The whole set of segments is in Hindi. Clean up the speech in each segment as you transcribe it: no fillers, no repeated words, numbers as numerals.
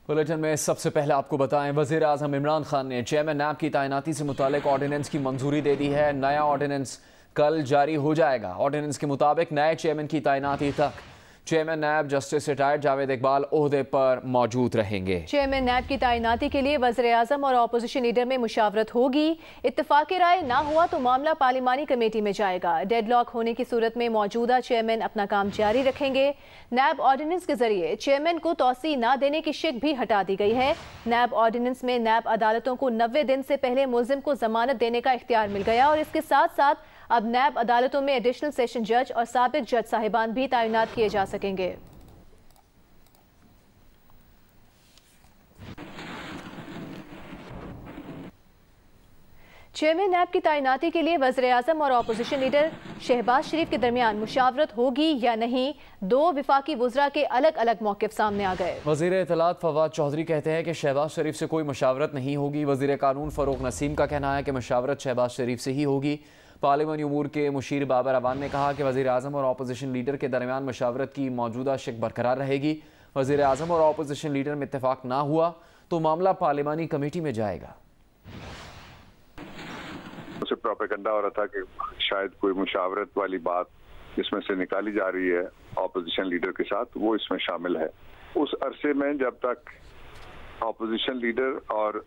बुलेटिन में सबसे पहले आपको बताएं, वजीर आजम इमरान खान ने चेयरमैन नैब की तैनाती से मुतालिक ऑर्डिनेंस की मंजूरी दे दी है। नया ऑर्डिनेंस कल जारी हो जाएगा। ऑर्डिनेंस के मुताबिक नए चेयरमैन की तैनाती तक चेयरमैन नैब जस्टिस रिटायर्ड जावेद इकबाल ओहदे पर मौजूद रहेंगे। चेयरमैन नैब की तैनाती के लिए वज़ीर आज़म और अपोजिशन लीडर में मुशावरत होगी। इत्तफाक राय ना हुआ तो मामला पार्लिमानी कमेटी में जाएगा। डेडलॉक होने की सूरत में मौजूदा चेयरमैन अपना काम जारी रखेंगे। नैब ऑर्डिनेंस के जरिए चेयरमैन को तौसी न देने की शिक भी हटा दी गई है। नैब ऑर्डिनेंस में नैब अदालतों को 90 दिन से पहले मुल्जिम को जमानत देने का इख्तियार मिल गया और इसके साथ साथ अब नैब अदालतों में एडिशनल सेशन जज और साबिक जज साहिबान भी तैनात किए जा सकेंगे। चेयरमैन नैब की तैनाती के लिए वज़ीर आज़म और अपोजिशन लीडर शहबाज शरीफ के दरमियान मुशावरत होगी या नहीं, दो विफाकी वज़रा के अलग अलग मौक़िफ़ सामने आ गए। वज़ीर इत्तलात फवाद चौधरी कहते हैं कि शहबाज शरीफ से कोई मुशावरत नहीं होगी। वज़ीर कानून फ़ारूक नसीम का कहना है कि मुशावरत शहबाज शरीफ से ही होगी। पार्लिमानी उमूर के मुशीर बाबर अवान ने कहा कि वज़ीर आज़म और अपोजिशन लीडर के दरमियान मुशावरत की मौजूदा शिक बरकरार रहेगी। वज़ीर आज़म और अपोजिशन लीडर में इत्तेफाक ना हुआ तो मामला पार्लिमानी कमेटी में जाएगा। उसे प्रोपेगेंडा हो रहा था कि शायद कोई मुशावरत वाली बात इसमें से निकाली जा रही है ऑपोजिशन लीडर के साथ, वो इसमें शामिल है। उस अरसे में जब तक ऑपोजिशन लीडर और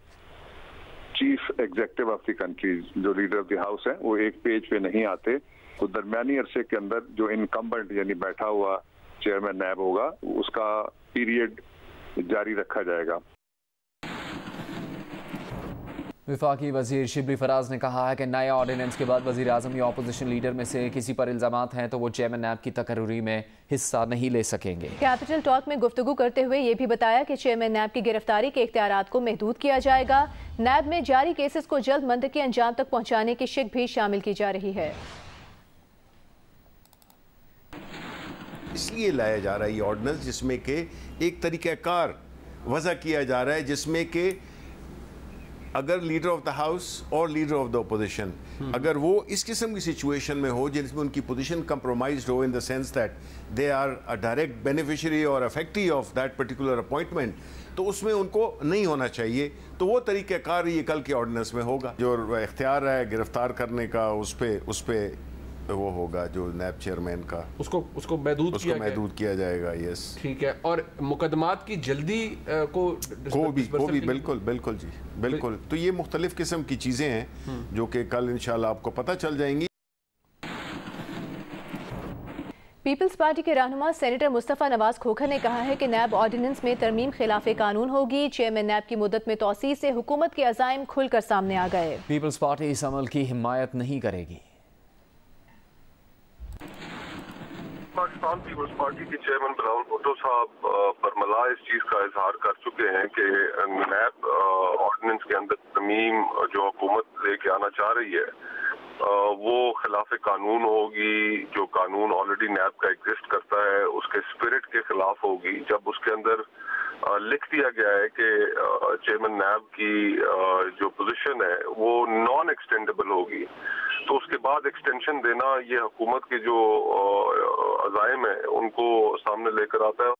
chief executive of the country जो लीडर ऑफ द हाउस है वो एक पेज पे नहीं आते, तो दरमियानी अरसे के अंदर जो इनकम्बेंट यानी बैठा हुआ चेयरमैन नैब होगा उसका पीरियड जारी रखा जाएगा। विफाकी वजीर शिबली फराज ने कहा है कि नए ऑर्डिनेंस के बाद वजीर आजम या अपोजिशन लीडर में से किसी पर इल्जामात हैं तो वो चेयरमैन नैब की तकर्री में हिस्सा नहीं ले सकेंगे। कैपिटल टॉक में गुफ्तगू करते हुए ये भी बताया कि चेयरमैन नैब की गिरफ्तारी के इख्तियारात को महदूद किया जाएगा। नैब में जारी केसेस को जल्द मंतकी अंजाम तक पहुँचाने की शिक भी शामिल की जा रही है। इसलिए लाया जा रहा है ये ऑर्डिनेंस जिसमें कि एक तरीक़ाकार वज़ा किया जा रहा है, जिसमें कि अगर लीडर ऑफ द हाउस और लीडर ऑफ द अपोजिशन अगर वो इस किस्म की सिचुएशन में हो जिसमें उनकी पोजीशन कंप्रोमाइज्ड हो in the sense that they are a direct beneficiary और affectee of that particular appointment, तो उसमें उनको नहीं होना चाहिए। तो वो तरीक़ाकार ये कल के ऑर्डिनेंस में होगा। जो इख्तियार है गिरफ्तार करने का उस पे वो होगा जो नैब चेयरमैन का, उसको महदूद किया जाएगा। यस, ठीक है। और मुकदमात की जल्दी को भी बिल्कुल जी बिल्कुल। तो ये मुख्तलिफ किस्म की चीज़ें हैं जो कि कल इंशाल्लाह आपको पता चल जाएंगी। पीपल्स पार्टी के रहनुमा सेनेटर मुस्तफ़ा नवाज खोखर ने कहा है कि नैब ऑर्डिनेंस में तरमीम खिलाफ कानून होगी। चेयरमैन नैब की मुद्दत में तौसीह से हुकूमत के अज़ाइम खुलकर सामने आ गए। पीपल्स पार्टी इस अमल की हिमायत नहीं करेगी। पाकिस्तान पीपल्स पार्टी के चेयरमैन बिलावल भुट्टो साहब बरमला इस चीज का इजहार कर चुके हैं कि नैब ऑर्डिनेंस के अंदर तरमीम जो हुकूमत लेके आना चाह रही है वो खिलाफ कानून होगी। जो कानून ऑलरेडी नैब का एग्जिस्ट करता है उसके स्पिरिट के खिलाफ होगी। जब उसके अंदर लिख दिया गया है कि चेयरमैन नैब की जो पोजीशन है वो नॉन एक्सटेंडेबल होगी, तो उसके बाद एक्सटेंशन देना ये हुकूमत के जो अज़ाइम है उनको सामने लेकर आता है।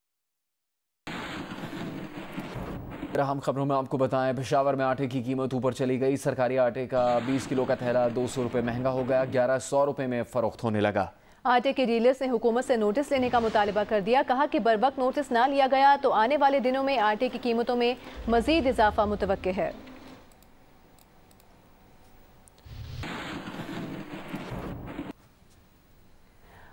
हम खबरों में आपको बताएं, पेशावर में आटे की कीमत ऊपर चली गई। सरकारी आटे का 20 किलो का थैला 200 रुपये महंगा हो गया, 1100 रुपये में फरोख्त होने लगा। आटे के डीलर्स ने हुकूमत से नोटिस लेने का मुतालबा कर दिया। कहा कि बरवक्त नोटिस ना लिया गया तो आने वाले दिनों में आटे की कीमतों में मजीद इजाफा मुतवक्के है।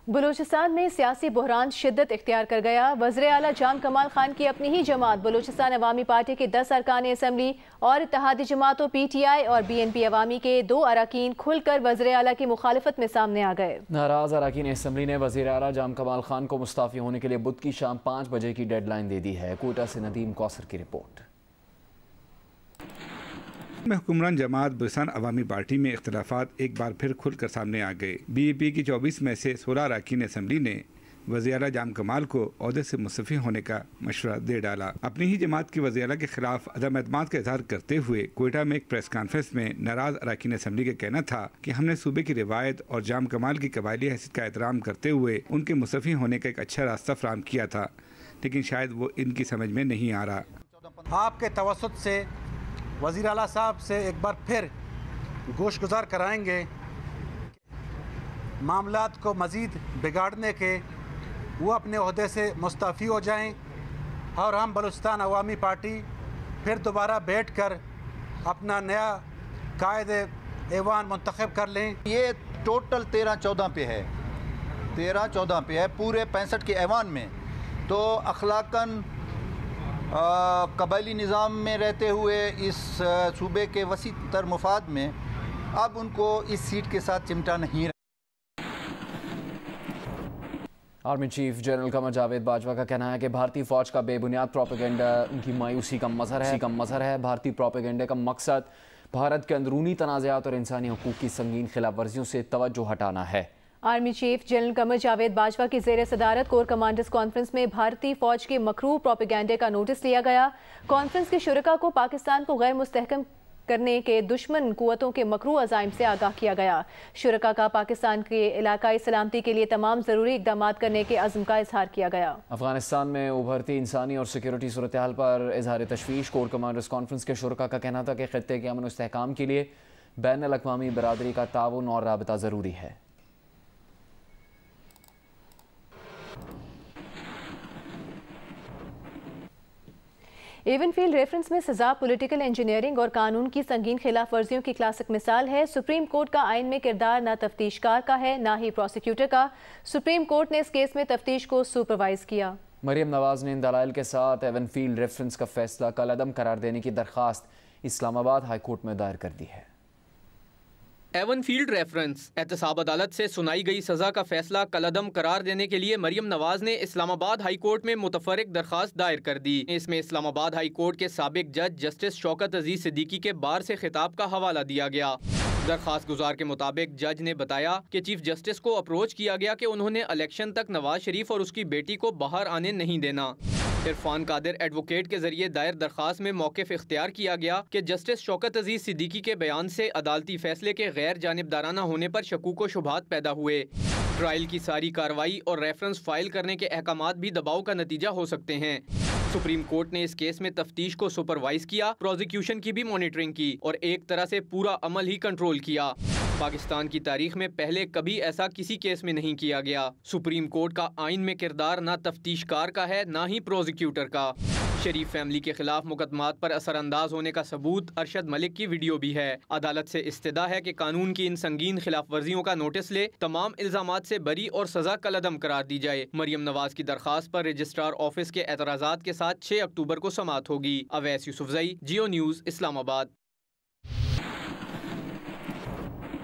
बलूचिस्तान में सियासी बहरान शिद्दत इख्तियार कर गया। वज़ीर आला जाम कमाल खान की अपनी ही जमात बलूचिस्तान अवामी पार्टी के 10 अरकान असम्बली और इत्तेहादी जमातों PTI और BNP अवामी के 2 अरकान खुलकर वज़ीर आला की मुखालिफत में सामने आ गए। नाराज अरकान असम्बली ने वज़ीर आला जाम कमाल खान को मुस्ताफ़ी होने के लिए बुध की शाम 5 बजे की डेडलाइन दे दी है। कोटा से नदीम कौसर की रिपोर्ट। में हुक्मरान जमात बलूचिस्तान अवामी पार्टी में इख्तलाफात एक बार फिर खुलकर सामने आ गए। BEP की 24 में से 16 अरकान असम्बली ने वज़ीर आला जाम कमाल को ओहदे से मुस्तफ़ी होने का मशवरा दे डाला। अपनी ही जमात की वज़ीर आला के खिलाफ अदम एतमाद का इजहार करते हुए कोयटा में एक प्रेस कॉन्फ्रेंस में नाराज अरकान असम्बली का कहना था कि हमने सूबे की रिवायत और जाम कमाल की कबायली हैसियत का एहतराम करते हुए उनके मुस्तफ़ी होने का एक अच्छा रास्ता फराहम किया था, लेकिन शायद वो इनकी समझ में नहीं आ रहा। आपके तवसुत से वज़ीर आला साहब से एक बार फिर गोशगुजार कराएंगे मामलात को मज़ीद बिगाड़ने के वो अपने ओहदे से मुस्तफ़ी हो जाएं और हम बलूचिस्तान अवामी पार्टी फिर दोबारा बैठकर अपना नया कायदे ऐवान मुंतखब कर लें। ये टोटल 13-14 पे है, 13-14 पे है पूरे 65 के ऐवान में। तो अखलाकन कबायली निज़ाम में रहते हुए इस सूबे के वसी तर मुफाद में अब उनको इस सीट के साथ चिमटा नहीं। Army chief general Qamar Javed Bajwa का कहना है कि भारतीय फौज का बेबुनियाद प्रोपेगेंडा उनकी मायूसी का मजहर है। भारतीय प्रोपेगेंडे का मकसद भारत के अंदरूनी तनाज़ात और इंसानी हकूक़ की संगीन खिलाफ वर्जियों से तवज्जो हटाना है। Army chief general Qamar Javed Bajwa की ज़ेर सदारत कोर कमांडर्स कॉन्फ्रेंस में भारतीय फौज के मकरूह प्रोपेगेंडे का नोटिस लिया गया। कॉन्फ्रेंस के शुरका को पाकिस्तान को गैर मुस्तहकम करने के दुश्मन कुव्वतों के मकरूह अज़ाइम से आगाह किया गया। शुरका का पाकिस्तान के इलाकाई सलामती के लिए तमाम ज़रूरी इक़दाम करने के अज़्म का इजहार किया गया। अफगानिस्तान में उभरती इंसानी और सिक्योरिटी सूरत हाल पर इजहार तशवीश। कोर कमांडर्स कॉन्फ्रेंस के शुरका का कहना था कि खित्ते के अमन और इस्तेहकाम के लिए बैनुल अक़वामी बरादरी का ताउन और राबता ज़रूरी है। एवनफील्ड रेफरेंस में सजा पॉलिटिकल इंजीनियरिंग और कानून की संगीन खिलाफ वर्जियों की क्लासिक मिसाल है। सुप्रीम कोर्ट का आइन में किरदार न तफ्तीशकार का है न ही प्रोसिक्यूटर का। सुप्रीम कोर्ट ने इस केस में तफ्तीश को सुपरवाइज किया। मरियम नवाज ने इन दलाइल के साथ एवनफील्ड रेफरेंस का फैसला कलअदम करार देने की दरख्वास्त इस्लामाबाद हाई कोर्ट में दायर कर दी है। एवनफील्ड रेफरेंस एहतसाब अदालत से सुनाई गई सजा का फैसला कलअदम करार देने के लिए मरियम नवाज ने इस्लामाबाद हाई कोर्ट में मुतफर्रिक दरखास्त दायर कर दी। इसमें इस्लामाबाद हाई कोर्ट के साबिक जज जस्टिस शौकत अजीज सिद्दीकी के बार से खिताब का हवाला दिया गया। दरखास्त गुजार के मुताबिक जज ने बताया कि चीफ जस्टिस को अप्रोच किया गया कि उन्होंने इलेक्शन तक नवाज शरीफ और उसकी बेटी को बाहर आने नहीं देना। इरफान कादिर एडवोकेट के जरिए दायर दरखास्त में मौक़िफ़ इख्तियार किया गया कि जस्टिस शौकत अजीज सिद्दीकी के बयान से अदालती फैसले के गैर जानिबदाराना होने पर शकूक व शुबहात पैदा हुए। ट्रायल की सारी कार्रवाई और रेफरेंस फाइल करने के अहकामात भी दबाव का नतीजा हो सकते हैं। सुप्रीम कोर्ट ने इस केस में तफ्तीश को सुपरवाइज किया, प्रोसिक्यूशन की भी मॉनिटरिंग की और एक तरह से पूरा अमल ही कंट्रोल किया। पाकिस्तान की तारीख में पहले कभी ऐसा किसी केस में नहीं किया गया। सुप्रीम कोर्ट का आइन में किरदार न तफ्तीशकार का है न ही प्रोसिक्यूटर का। शरीफ फैमिली के खिलाफ मुकदमात पर असरअंदाज होने का सबूत अरशद मलिक की वीडियो भी है। अदालत से इस्तिदा है कि कानून की इन संगीन खिलाफ वर्जियों का नोटिस ले, तमाम इल्जामात से बरी और सजा कलअदम करार दी जाए। मरियम नवाज की दरखास्त पर रजिस्ट्रार ऑफिस के एतराज़ात के साथ 6 अक्टूबर को समाअत होगी। अवैस यूसुफजई, जियो न्यूज़, इस्लामाबाद।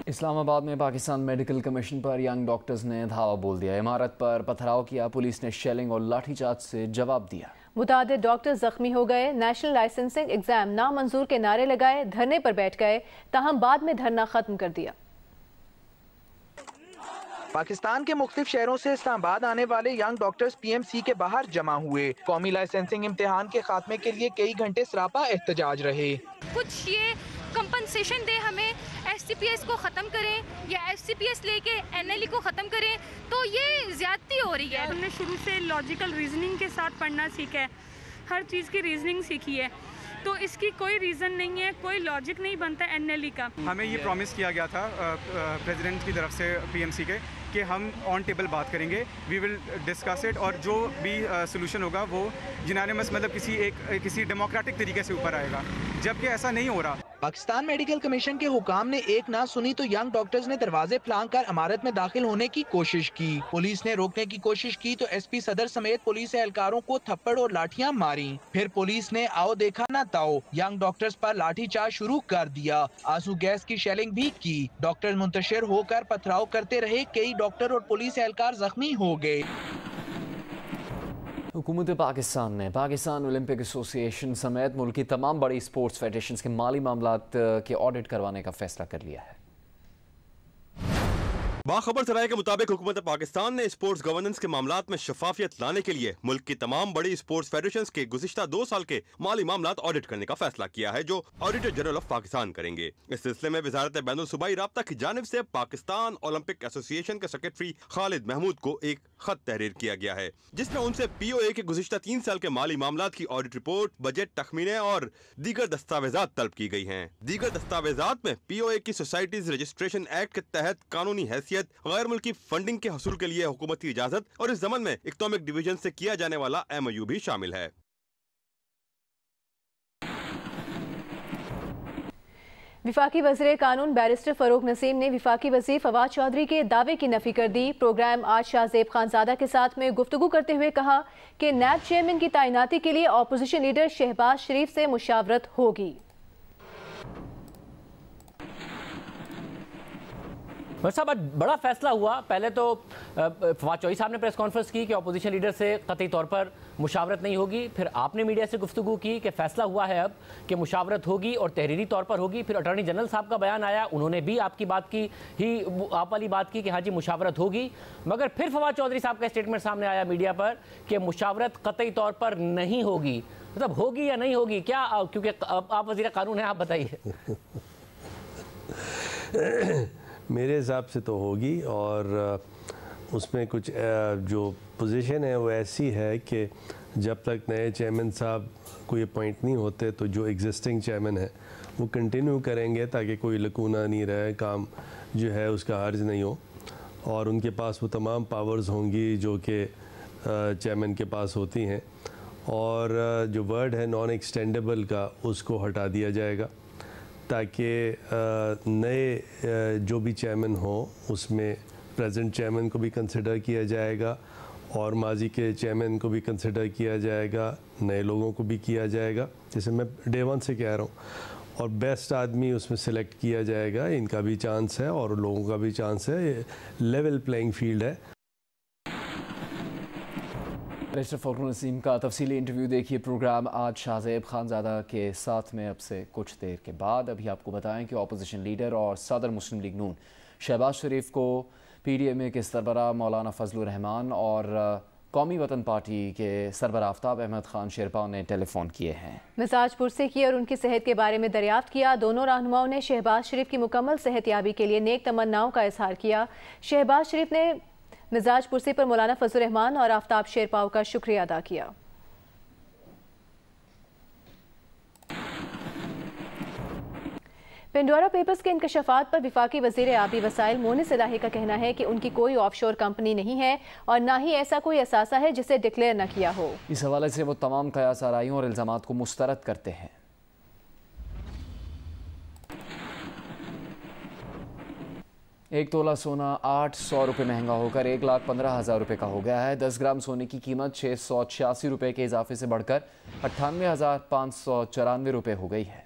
इस्लामाबाद में पाकिस्तान मेडिकल कमीशन पर यंग डॉक्टर्स ने धावा बोल दिया। इमारत पर पथराव किया, पुलिस ने शेलिंग और लाठीचार्ज से जवाब दिया। मुतादिद डॉक्टर जख्मी हो गए। नेशनल लाइसेंसिंग एग्जाम नामंजूर के नारे लगाए, धरने पर बैठ गए, ताहम बाद में धरना खत्म कर दिया। पाकिस्तान के मुख्तलिफ शहरों से इस्लामाबाद आने वाले यंग डॉक्टर्स पीएमसी के बाहर जमा हुए। कौमी लाइसेंसिंग इम्तिहान के खात्मे के लिए कई घंटे सरापा एहतजाज रहे। कुछ ये कंपनसेशन दे हमें, एससीपीएस को ख़त्म करें या एससीपीएस लेके एनएलई को ख़त्म करें, तो ये ज़्यादती हो रही है। हमने शुरू से लॉजिकल रीजनिंग के साथ पढ़ना सीखा है, हर चीज़ की रीजनिंग सीखी है, तो इसकी कोई रीज़न नहीं है, कोई लॉजिक नहीं बनता एनएलई का। हमें ये प्रॉमिस किया गया था प्रेसिडेंट की तरफ से पीएमसी के कि हम ऑन टेबल बात करेंगे, वी विल डिस्कस इट, और जो भी सोल्यूशन होगा वो यूनानिमस मतलब किसी डेमोक्रेटिक तरीके से ऊपर आएगा, जबकि ऐसा नहीं हो रहा। पाकिस्तान मेडिकल कमीशन के हुकाम ने एक ना सुनी तो यंग डॉक्टर्स ने दरवाजे फलांग कर इमारत में दाखिल होने की कोशिश की। पुलिस ने रोकने की कोशिश की तो एसपी सदर समेत पुलिस एहलकारों को थप्पड़ और लाठियां मारी। फिर पुलिस ने आओ देखा ना ताओ यंग डॉक्टर्स पर लाठीचार्ज शुरू कर दिया। आंसू गैस की शेलिंग भी की। डॉक्टर मुंतशिर होकर पथराव करते रहे, कई डॉक्टर और पुलिस एहलकार जख्मी हो गए। हुकूमत पाकिस्तान ने पाकिस्तान ओलंपिक एसोसिएशन समेत मुल्क की तमाम बड़ी स्पोर्ट्स फेडरेशंस के माली मामलात के ऑडिट करवाने का फैसला कर लिया है। बाखबर सराय के मुताबिक हुकूमत पाकिस्तान ने स्पोर्ट्स गवर्नेंस के मामलात में शफाफियत लाने के लिए मुल्क की तमाम बड़ी स्पोर्ट्स फेडरेशंस के गुज़िश्ता 2 साल के माली मामलात ऑडिट करने का फैसला किया है, जो ऑडिटर जनरल ऑफ पाकिस्तान करेंगे। इस सिलसिले में वजारत बैनुल सूबाई राब्ता की जानिब से पाकिस्तान ओलंपिक एसोसिएशन के सेक्रेटरी खालिद महमूद को एक खत तहरीर किया गया है, जिसमें उनसे POA के गुज़िश्ता 3 साल के माली मामलात की ऑडिट रिपोर्ट, बजट तखमीने और दीगर दस्तावेजात तलब की गई हैं। दीगर दस्तावेजात में POA की सोसाइटीज रजिस्ट्रेशन एक्ट के तहत कानूनी हैसियत, गैर मुल्की फंडिंग के हसूल के लिए हुकूमती इजाजत और इस ज़मन में इकनॉमिक डिवीजन से किया जाने वाला MOU भी शामिल है। विफाकी वज़ीर कानून बैरिस्टर फ़रूक नसीम ने विफाकी वज़ीर फवाद चौधरी के दावे की नफी कर दी। प्रोग्राम आज शाहजेब खानजादा के साथ में गुफ्तगू करते हुए कहा कि नैब चेयरमैन की तैनाती के लिए अपोजिशन लीडर शहबाज शरीफ से मुशावरत होगी। साहब आज बड़ा फैसला हुआ। पहले तो फवाद चौधरी साहब ने प्रेस कॉन्फ्रेंस की कि अपोजिशन लीडर से कतई तौर पर मुशावरत नहीं होगी। फिर आपने मीडिया से गुफ्तगू की कि फैसला हुआ है अब कि मुशावरत होगी और तहरीरी तौर पर होगी। फिर अटॉर्नी जनरल साहब का बयान आया, उन्होंने भी आपकी बात की ही आप वाली बात की कि हाँ जी मुशावरत होगी। मगर फिर फवाद चौधरी साहब का स्टेटमेंट सामने आया मीडिया पर कि मुशावरत कतई तौर पर नहीं होगी। मतलब होगी या नहीं होगी क्या? क्योंकि आप वज़ीर कानून हैं, आप बताइए। मेरे हिसाब से तो होगी और उसमें कुछ जो पोजीशन है वो ऐसी है कि जब तक नए चेयरमैन साहब कोई अपॉइंट नहीं होते तो जो एग्जिस्टिंग चेयरमैन है वो कंटिन्यू करेंगे ताकि कोई लकूना नहीं रहे, काम जो है उसका हर्ज नहीं हो और उनके पास वो तमाम पावर्स होंगी जो कि चेयरमैन के पास होती हैं। और जो वर्ड है नॉन एक्सटेंडेबल का उसको हटा दिया जाएगा ताकि नए जो भी चेयरमैन हो उसमें प्रेजेंट चेयरमैन को भी कंसिडर किया जाएगा और माजी के चेयरमैन को भी कंसिडर किया जाएगा, नए लोगों को भी किया जाएगा, जैसे मैं डे 1 से कह रहा हूँ। और बेस्ट आदमी उसमें सेलेक्ट किया जाएगा, इनका भी चांस है और लोगों का भी चांस है, लेवल प्लेइंग फील्ड है। बैरिस्टर फ़रूक नसीम का तफसीली इंटरव्यू देखिए प्रोग्राम आज शाहजेब खानजादा के साथ में अब से कुछ देर के बाद। अभी आपको बताएं कि अपोजिशन लीडर और सदर मुस्लिम लीग नून शहबाज शरीफ को PDMA के सरबराह मौलाना फजलुर रहमान और कौमी वतन पार्टी के सरबराह आफ्ताब अहमद खान शेरपाव ने टेलीफोन किए हैं। मिजाज पुरसे की और उनकी सेहत के बारे में दरियाफ्त किया। दोनों रहनुमाओं ने शहबाज शरीफ की मुकम्मल सेहतयाबी के लिए नेक तमन्नाओं का इजहार किया। शहबाज शरीफ ने मिजाज पुरसी पर मौलाना फजलुर रहमान और आफ्ताब शेरपाव का शुक्रिया अदा किया। पेंडोरा पेपर्स के इंकशाफात पर विफाकी वज़ीर आबी वसाइल मोनिस इलाही का कहना है कि उनकी कोई ऑफशोर कंपनी नहीं है और ना ही ऐसा कोई असासा है जिसे डिक्लेयर न किया हो। इस हवाले से वो तमाम कयास आराइयों और इल्जामात को मुस्तरद करते हैं। एक तोला सोना 800 रुपये महंगा होकर 1,15,000 रुपये का हो गया है। 10 ग्राम सोने की कीमत 686 रुपये के इजाफे से बढ़कर 98,594 रुपये हो गई है।